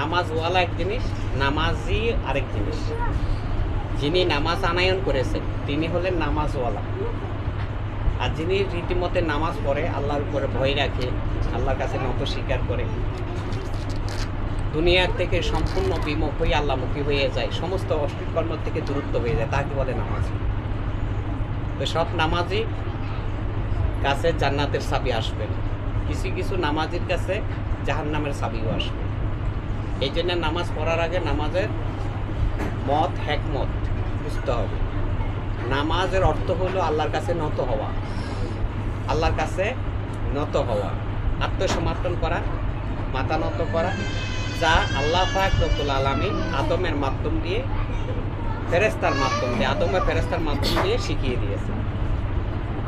নামাজওয়ালা এক জিনিস, নামাজি আরেক জিনিস। যিনি নামাজ আনায়ন করেছেন তিনি হলেন নামাজওয়ালা। আর যিনি রীতিমতে নামাজ পড়ে, আল্লাহর উপরে ভয় রাখে, আল্লাহর কাছে নত স্বীকার করে, দুনিয়ার থেকে সম্পূর্ণ বিমুখ হয়ে আল্লাহমুখী হয়ে যায়, সমস্ত অশ্লীল কর্ম থেকে দূরত্ব হয়ে যায়, তাকে বলে নামাজ। তো সব নামাজি কাছে জান্নাতের চাবি আসবে, কিছু কিছু নামাজির কাছে জাহান্নামের চাবিও আসবে। এই জন্য নামাজ পড়ার আগে নামাজের মত হেকমত বুঝতে হবে। নামাজের অর্থ হলো আল্লাহর কাছে নত হওয়া, আল্লাহর কাছে নত হওয়া, আত্মসমর্পণ করা, মাথা নত করা, যা আল্লাহ পাক রব্বুল আলামিন আদমের মাধ্যম দিয়ে, ফেরেশতার মাধ্যম দিয়ে, আদমের ফেরেশতার মাধ্যম দিয়ে শিখিয়ে দিয়েছে।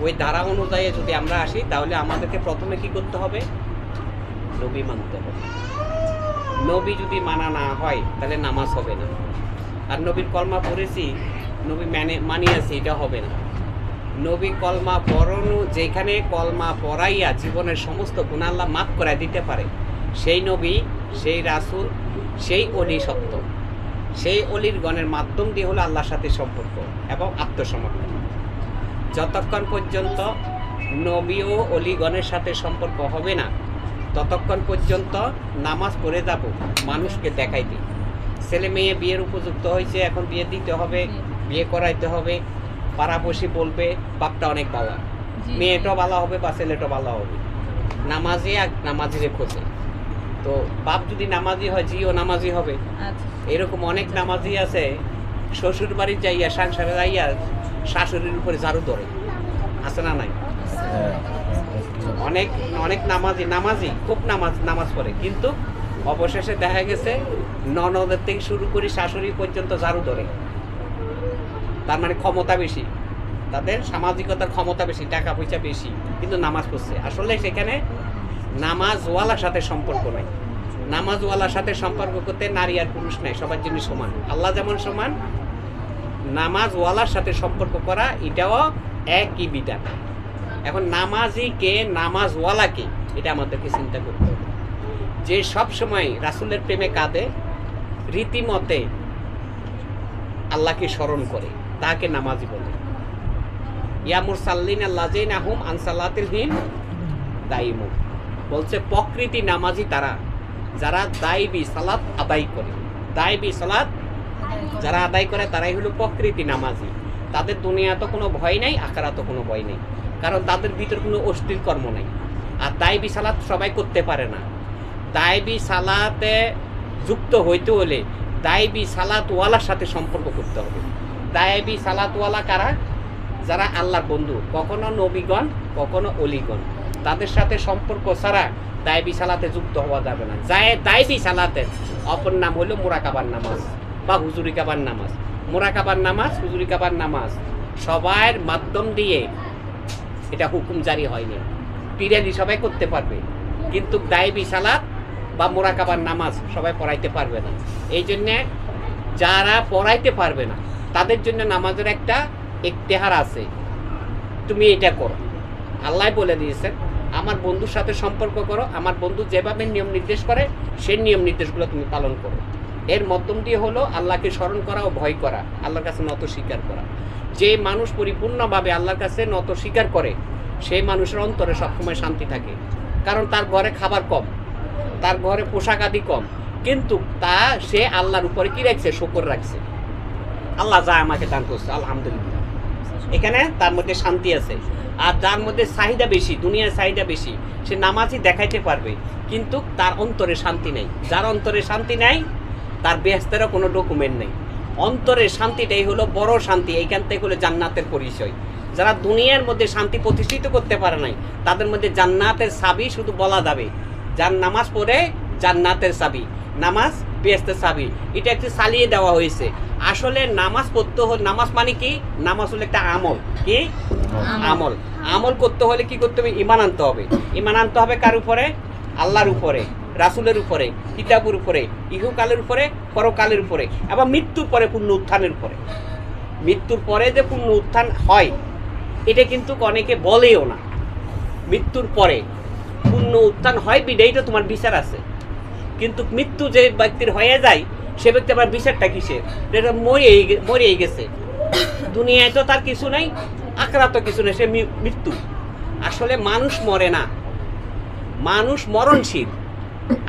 ওই ধারা অনুযায়ী যদি আমরা আসি তাহলে আমাদেরকে প্রথমে কি করতে হবে? নবী মানতে হবে। নবী যদি মানা না হয় তাহলে নামাজ হবে না। আর নবীর কলমা পড়েছি, নবী মানিয়েছি, এটা হবে না। নবী কলমা পড়ানো, যেখানে কলমা পড়াইয়া জীবনের সমস্ত গুনাহ আল্লাহ মাফ করায় দিতে পারে, সেই নবী, সেই রাসূল, সেই অলি সত্য। সেই অলির গণের মাধ্যম দিয়ে হলো আল্লাহর সাথে সম্পর্ক এবং আত্মসমর্পণ। যতক্ষণ পর্যন্ত নবী ও অলিগণের সাথে সম্পর্ক হবে না, ততক্ষণ পর্যন্ত নামাজ পড়ে যাব মানুষকে দেখাইতে। ছেলে মেয়ে বিয়ের উপযুক্ত হয়েছে, এখন বিয়ে দিতে হবে, বিয়ে করাইতে হবে, পাড়াপড়শি বলবে বাপটা অনেক ভালো, মেয়েটাও ভালো হবে বা ছেলেটাও ভালো হবে। নামাজি আর নামাজিরে খোঁজে। তো বাপ যদি নামাজি হয়, জিও নামাজি হবে। এরকম অনেক নামাজি আছে, শ্বশুর বাড়ি যাইয়া, সংসারে যাইয়া শাশুড়ির উপরে ঝাড়ু ধরে, আছে না নাই? অনেক অনেক নামাজি খুব নামাজ পড়ে, কিন্তু অবশেষে দেখা গেছে ননদের থেকে শুরু করে শাশুড়ি পর্যন্ত ঝাড়ু ধরে। তার মানে ক্ষমতা বেশি, তাদের সামাজিকতার ক্ষমতা বেশি, টাকা পয়সা বেশি, কিন্তু নামাজ পড়ছে। আসলে সেখানে নামাজওয়ালার সাথে সম্পর্ক নাই। নামাজওয়ালার সাথে সম্পর্ক করতে নারী আর পুরুষ নাই, সবার জন্য সমান। আল্লাহ যেমন সমান, নামাজওয়ালার সাথে সম্পর্ক করা এটাও একই বিধান। এখন নামাজি কে, নামাজওয়ালা কে, এটা আমাদেরকে চিন্তা করতে হবে। যে সব সময় রাসূলের প্রেমে কাঁদে, রীতিমতে আল্লাহকে স্মরণ করে, তাকে নামাজি বলে। ইয়া মুরসাল্লিন আল্লাযিনা হুম আন সালাতিহিম দায়িমুন, বলছে প্রকৃতি নামাজি তারা যারা দায়বী সালাত আদায় করে। দায়বী সালাত যারা আদায় করে তারাই হলো প্রকৃতি নামাজি। তাদের দুনিয়াতে কোনো ভয় নাই, আখিরাতে কোনো ভয় নেই, কারণ তাদের ভিতর কোনো অশ্লীল কর্ম নাই। আর দায়বী সালাত সবাই করতে পারে না। দায়বী সালাতে যুক্ত হইতে হলে দায়বী সালাতওয়ালার সাথে সম্পর্ক করতে হবে। দায়বী সালাতওয়ালা কারা? যারা আল্লাহর বন্ধু, কখনো নবীগণ, কখনো অলিগণ। তাদের সাথে সম্পর্ক ছাড়া দায়বী সালাতে যুক্ত হওয়া যাবে না। দায়বী সালাতের অপর নাম হলো মুরাকাবার নামাজ বা হুজুরি কাবার নামাজ। মুরাকাবার নামাজ, হুজুরি কাবার নামাজ সবার মাধ্যম দিয়ে এটা হুকুম জারি হয়নি। পিরানি সবাই করতে পারবে, কিন্তু দায়বী সালাত বা মুরাকাবার নামাজ সবাই পড়াইতে পারবে না। এই জন্যে যারা পড়াইতে পারবে না তাদের জন্য নামাজের একটা ইখতিহার আছে, তুমি এটা করো। আল্লাহ বলে দিয়েছেন আমার বন্ধুর সাথে সম্পর্ক করো, আমার বন্ধু যেভাবে নিয়ম নির্দেশ করে সেই নিয়ম নির্দেশগুলো তুমি পালন করো। এর মাধ্যম দিয়ে হলো আল্লাহকে স্মরণ করা ও ভয় করা, আল্লাহর কাছে নত স্বীকার করা। যে মানুষ পরিপূর্ণভাবে আল্লাহর কাছে নত স্বীকার করে সেই মানুষের অন্তরে সবসময় শান্তি থাকে, কারণ তার ঘরে খাবার কম, তার ঘরে পোশাক আদি কম, কিন্তু সে আল্লাহর উপরে কি রাখছে? শুকর রাখছে। আল্লাহ যা আমাকে দান করছে আলহামদুলিল্লাহ, এখানে তার মধ্যে শান্তি আছে। আর যার মধ্যে চাহিদা বেশি, দুনিয়ার চাহিদা বেশি, সে নামাজই দেখাইতে পারবে, কিন্তু তার অন্তরে শান্তি নেই। যার অন্তরে শান্তি নাই তার বেহেশতেরও কোনো ডকুমেন্ট নেই। অন্তরের শান্তিটাই হলো বড় শান্তি, এইখান থেকে হলো জান্নাতের পরিচয়। যারা দুনিয়ার মধ্যে শান্তি প্রতিষ্ঠিত করতে পারে নাই তাদের মধ্যে জান্নাতের চাবি শুধু বলা যাবে, যার নামাজ পড়ে জান্নাতের চাবি, নামাজ বেহেশতের চাবি, এটা একটু চালিয়ে দেওয়া হয়েছে। আসলে নামাজ পড়তে হলে, নামাজ মানে কি? নামাজ হলো একটা আমল। কি আমল? আমল করতে হলে কি করতে হবে? ঈমান আনতে হবে। ঈমান আনতে হবে কার উপরে? আল্লাহর উপরে, রাসূলের উপরে, কিতাবের উপরে, ইহকালের উপরে, পরকালের উপরে, এবং মৃত্যুর পরে পূর্ণ উত্থানের উপরে। মৃত্যুর পরে যে পূর্ণ উত্থান হয় এটা কিন্তু অনেকে বলেও না। মৃত্যুর পরে পূর্ণ উত্থান হয় বিদায়টা তোমার বিচার আছে, কিন্তু মৃত্যু যে ব্যক্তির হয়ে যায় সে ব্যক্তি আবার বিচারটা কিসের? এটা মরেই গেছে, দুনিয়ায় তো তার কিছু নাই, আখরা তো কিছু নেই, সে মৃত্যু। আসলে মানুষ মরে না, মানুষ মরণশীল।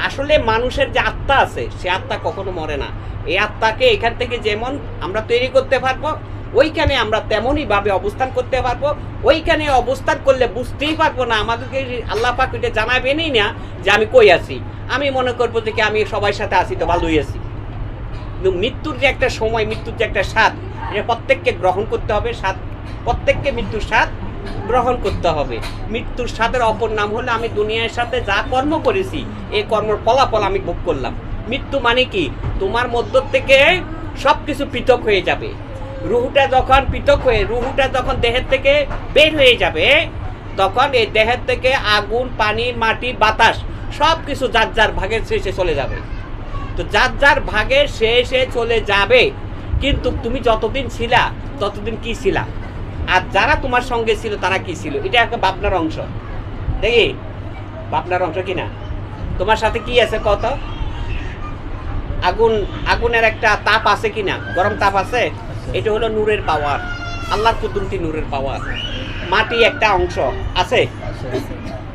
আসলে মানুষের যে আত্মা আছে সে আত্মা কখনো মরে না। এই আত্মাকে এখান থেকে যেমন আমরা তৈরি করতে পারবো, ওইখানে আমরা তেমনই ভাবে অবস্থান করতে পারবো। ওইখানে অবস্থান করলে বুঝতেই পারবো না, আমাদেরকে আল্লাহ পাক এটা জানাবেনই না যে আমি কই আছি। আমি মনে করবো যে কি আমি সবার সাথে আছি, তো ভালোই আছি। কিন্তু মৃত্যুর যে একটা সময়, মৃত্যুর যে একটা স্বাদ, এটা প্রত্যেককে গ্রহণ করতে হবে। প্রত্যেককে মৃত্যুর স্বাদ গ্রহণ করতে হবে। মৃত্যুর স্বাদের অপর নাম হলো আমি দুনিয়ার সাথে যা কর্ম করেছি এই কর্মের ফলাফল আমি ভোগ করলাম। মৃত্যু মানে কি? তোমার মধ্য থেকে সব কিছু পৃথক হয়ে যাবে। রুহুটা যখন পৃথক হয়ে, রুহুটা যখন দেহের থেকে বের হয়ে যাবে, তখন এই দেহের থেকে আগুন, পানি, মাটি, বাতাস সব কিছু যার যার ভাগের শেষে চলে যাবে। তো যার যার ভাগের শেষে চলে যাবে, কিন্তু তুমি যতদিন ছিলা ততদিন কি ছিলা, আর যারা তোমার সঙ্গে ছিল তারা কি ছিল? এটা একটা ভাবনার অংশ। দেখি ভাবনার অংশ কিনা? তোমার সাথে কি আছে কত? আগুনের একটা তাপ আছে কিনা? গরম তাপ আছে? এটা হলো নূরের পাওয়ার, আল্লাহর কুদরতি নূরের পাওয়ার। মাটি একটা অংশ আছে,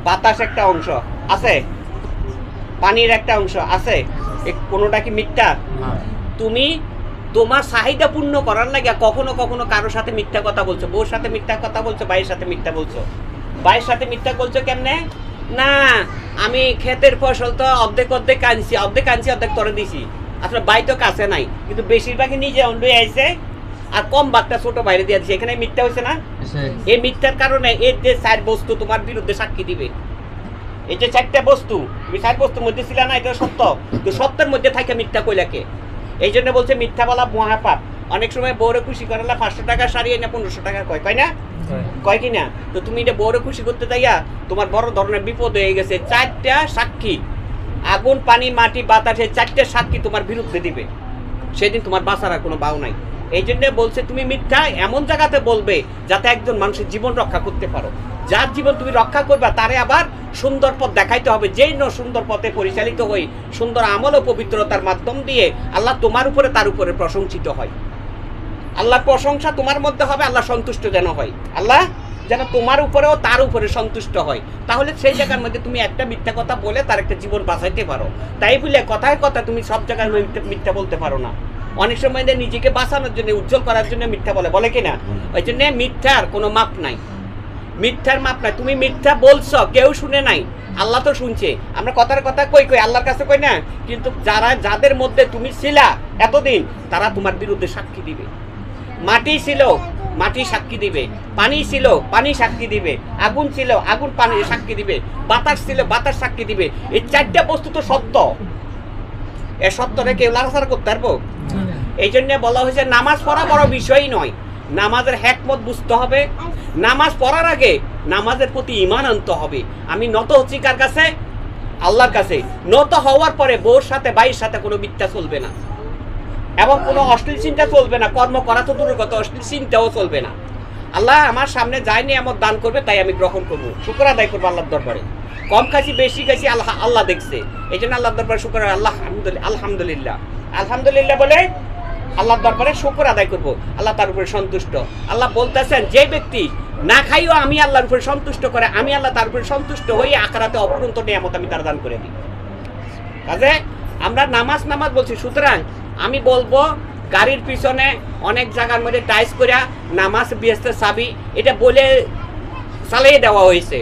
বাতাস একটা অংশ আছে, পানির একটা অংশ আছে। কোনোটা কি মিথ্যা? তুমি তোমার চাহিদা পূর্ণ করার লাগে কখনো কখনো কারোর সাথে মিথ্যা কথা বলছো, বউর সাথে মিথ্যা কথা বলছো, ভাইয়ের সাথে মিথ্যা বলছো। ভাইয়ের সাথে মিথ্যা বলছো কেমনে? না আমি ক্ষেতের ফসল তো অর্ধেক আনছি, অর্ধেক করে দিছি। আসলে ভাই তো কাছে নাই, কিন্তু বেশিরভাগই নিজে অন্ডই আইছে, আর কম বার্তা ছোট বাইরে দিয়ে দিচ্ছে। এখানে মিথ্যা হয়েছে না? এই মিথ্যার কারণে এর যে 4 বস্তু তোমার বিরুদ্ধে সাক্ষী দিবে। এই যে 4টা বস্তু, তুমি 4 বস্তুর মধ্যে ছিল না, এটা সত্য, তো সত্যের মধ্যে থাকে মিথ্যা কইলাকে। এই জন্য বলছে মিথ্যা বলা মহাপাপ। অনেক সময় বউরে খুশি করালা 500 টাকা শাড়ি এনে 1500 টাকা কয় না? কয় কি না? তো তুমি এটা বউরে খুশি করতে যাইয়া তোমার বড় ধরনের বিপদ হয়ে গেছে। 4টা সাক্ষী, আগুন, পানি, মাটি, বাতাস, এই 4টা সাক্ষী তোমার বিরুদ্ধে দিবে। সেদিন তোমার বাঁচার আর কোনো বাউ নাই। এই জন্য বলছে তুমি মিথ্যা এমন জায়গাতে বলবে যাতে একজন মানুষের জীবন রক্ষা করতে পারো। যার জীবন তুমি রক্ষা করবা তারে আবার সুন্দর পথ দেখাইতে হবে। যেই সুন্দর পথে পরিচালিত হই, সুন্দর আমল ও পবিত্রতার মাধ্যম দিয়ে আল্লাহ তোমার উপরে তার উপরে প্রশংসিত হয়। আল্লাহর প্রশংসা তোমার মধ্যে হবে, আল্লাহ সন্তুষ্ট যেন হয়, আল্লাহ যেন তোমার উপরেও তার উপরে সন্তুষ্ট হয়। তাহলে সেই জায়গার মধ্যে তুমি একটা মিথ্যা কথা বলে তার একটা জীবন বাঁচাইতে পারো। তাই বলে কথায় কথা তুমি সব জায়গায় মিথ্যা বলতে পারো না। অনেক সময় নিজেকে বাঁচানোর জন্য, উজ্জ্বল করার জন্য মিথ্যা বলে কিনা? ওই জন্য মিথ্যার কোনো মাপ নাই, মিথ্যার মাপ নাই। তুমি মিথ্যা বলছো, কেউ শুনে নাই, আল্লাহ তো শুনছে। আমরা কথার কথা কই আল্লাহর কাছে কই না, কিন্তু যাদের মধ্যে তুমি ছিলা এতদিন তারা তোমার বিরুদ্ধে সাক্ষী দিবে। মাটি ছিল, মাটি সাক্ষী দিবে। পানি ছিল, পানি সাক্ষী দিবে। আগুন ছিল, আগুন পানি সাক্ষী দিবে। বাতাস ছিল, বাতাস সাক্ষী দিবে। এই 4টা বস্তু তো সত্য, এ সত্যটা কেউ লাড়াছাড়া করতে পারবো? এই জন্য বলা হয়েছে নামাজ পড়া বড় বিষয়ই নয়, নামাজের হিকমত বুঝতে হবে। নামাজ পড়ার আগে নামাজের প্রতি ঈমান আনতে হবে। আমি নত হচ্ছি কার কাছে? আল্লাহর কাছে। নত হওয়ার পরে বউর সাথে, ভাইয়ের সাথে কোনো মিথ্যা চলবে না, এবং কোনো অশ্লীল চিন্তা চলবে না। কর্ম করা তো দূরের কথা, অশ্লীল চিন্তাও চলবে না। আল্লাহ আমার সামনে যায়নি এমন দান করবে, তাই আমি গ্রহণ করবো, শুকর আদায় করবো আল্লাহর দরবারে। কম খাইছি বেশি খাইছি আল্লাহ দেখছে, এই জন্য আল্লাহর দরবারে শুকর, আলহামদুলিল্লাহ আলহামদুলিল্লাহ বলে আল্লাহর দরবারে শুকর আদায় করবো। আল্লাহ তার উপরে সন্তুষ্ট। আল্লাহ বলতেছেন যে ব্যক্তি না খাইও আমি আল্লাহর উপরে সন্তুষ্ট করে, আমি আল্লাহ তার উপরে সন্তুষ্ট হয়ে আখিরাতে অপরন্ত নিয়ামত আমি তার দান করে দিই। কাজে আমরা নামাজ বলছি। সুতরাং আমি বলবো গাড়ির পিছনে অনেক জায়গার মধ্যে টাইস করে নামাজ বেহেশতের চাবি এটা বলে চালিয়ে দেওয়া হয়েছে।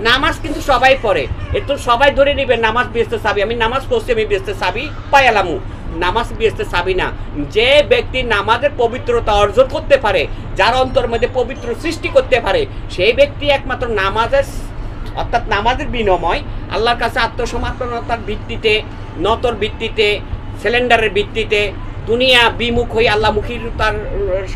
নামাজ কিন্তু সবাই পড়ে, একটু সবাই ধরে নিবে নামাজ বেহেশতের চাবি। আমি নামাজ পড়ছি, আমি বেহেশতের চাবি পাইলামু। নামাজ বেহেশতের চাবি না। যে ব্যক্তি নামাজের পবিত্রতা অর্জন করতে পারে, যার অন্তর মধ্যে পবিত্র সৃষ্টি করতে পারে, সেই ব্যক্তি একমাত্র নামাজের, অর্থাৎ নামাজের বিনিময় আল্লাহর কাছে আত্মসমর্পণতার ভিত্তিতে, নতর ভিত্তিতে, সিলিন্ডারের ভিত্তিতে, দুনিয়া বিমুখ হয়ে আল্লাহমুখীর তার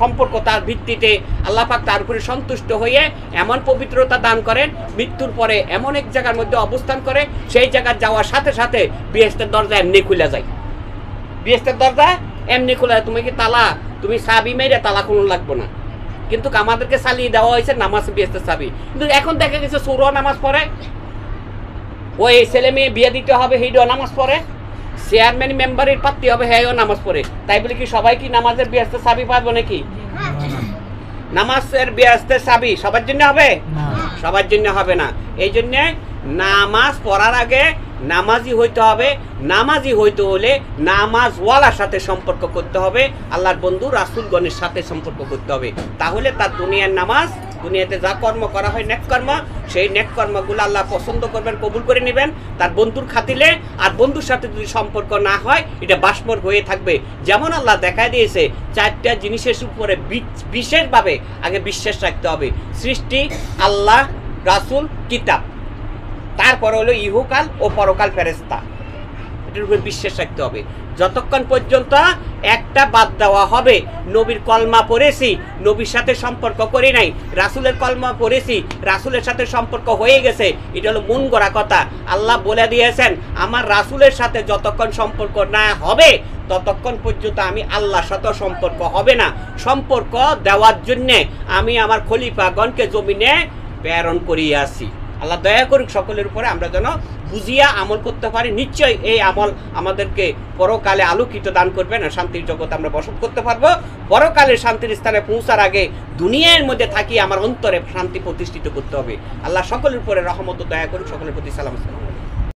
সম্পর্ক, তার ভিত্তিতে আল্লাহ পাক তার উপরে সন্তুষ্ট হয়ে এমন পবিত্রতা দান করেন, মৃত্যুর পরে এমন এক জায়গার মধ্যে অবস্থান করে সেই জায়গায় যাওয়ার সাথে সাথে বেহেশতের দরজা এমনি খুলে যায়। বেহেশতের দরজা এমনি খোলা যায়। তুমি কি তালা, তুমি চাবি মেরে তালা কোনো লাগবে না, কিন্তু আমাদেরকে চালিয়ে দেওয়া হয়েছে নামাজ বেহেশতের চাবি। কিন্তু এখন দেখা গেছে চোরও নামাজ পড়ে, ওই ছেলে মেয়ে বিয়ে দিতে হবে সেইটাও নামাজ পড়ে, চেয়ারম্যান মেম্বারের প্রার্থী হবে, হ্যাঁ নামাজ পড়ে, তাই বলে কি সবাই কি নামাজের বেহেশতের চাবি পাবো নাকি? নামাজের বেহেশতের চাবি সবার জন্য হবে? সবার জন্য হবে না। এই জন্য নামাজ পড়ার আগে নামাজি হইতে হবে। নামাজি হইতে হলে নামাজওয়ালার সাথে সম্পর্ক করতে হবে, আল্লাহর বন্ধু রাসূলগণের সাথে সম্পর্ক করতে হবে। তাহলে তার দুনিয়ার নামাজ, দুনিয়াতে যা কর্ম করা হয় নেক কর্ম, সেই নেক কর্মগুলো আল্লাহ পছন্দ করবেন, কবুল করে নেবেন তার বন্ধুর খাতিলে। আর বন্ধুর সাথে যদি সম্পর্ক না হয় এটা বাসমর হয়ে থাকবে। যেমন আল্লাহ দেখায় দিয়েছে 4টা জিনিসের উপরে বিশেষভাবে আগে বিশ্বাস রাখতে হবে। সৃষ্টি, আল্লাহ, রাসূল, কিতাব, তারপর হলো ইহকাল ও পরকাল ফেরেশতা, এটার উপর বিশ্বাস রাখতে হবে। যতক্ষণ পর্যন্ত একটা বাদ দেওয়া হবে, নবীর কলমা পড়েছি, নবীর সাথে সম্পর্ক করি নাই, রাসূলের কলমা পড়েছি, রাসূলের সাথে সম্পর্ক হয়ে গেছে, এটা হলো মন গড়া কথা। আল্লাহ বলে দিয়েছেন আমার রাসূলের সাথে যতক্ষণ সম্পর্ক না হবে ততক্ষণ পর্যন্ত আমি আল্লাহর সাথে সম্পর্ক হবে না। সম্পর্ক দেওয়ার জন্যে আমি আমার খলিফাগণকে জমিনে প্রেরণ করিয়াছি। আল্লাহ দয়া করুক সকলের উপরে, আমরা যেন বুঝিয়া আমল করতে পারি। নিশ্চয়ই এই আমল আমাদেরকে পরকালে আলোকিত দান করবেন, আর শান্তির জগৎ আমরা বসত করতে পারবো। পরকালের শান্তির স্থানে পৌঁছার আগে দুনিয়ার মধ্যে থাকি আমার অন্তরে শান্তি প্রতিষ্ঠিত করতে হবে। আল্লাহ সকলের উপরে রহমত দয়া করুক, সকলের প্রতি সালাম।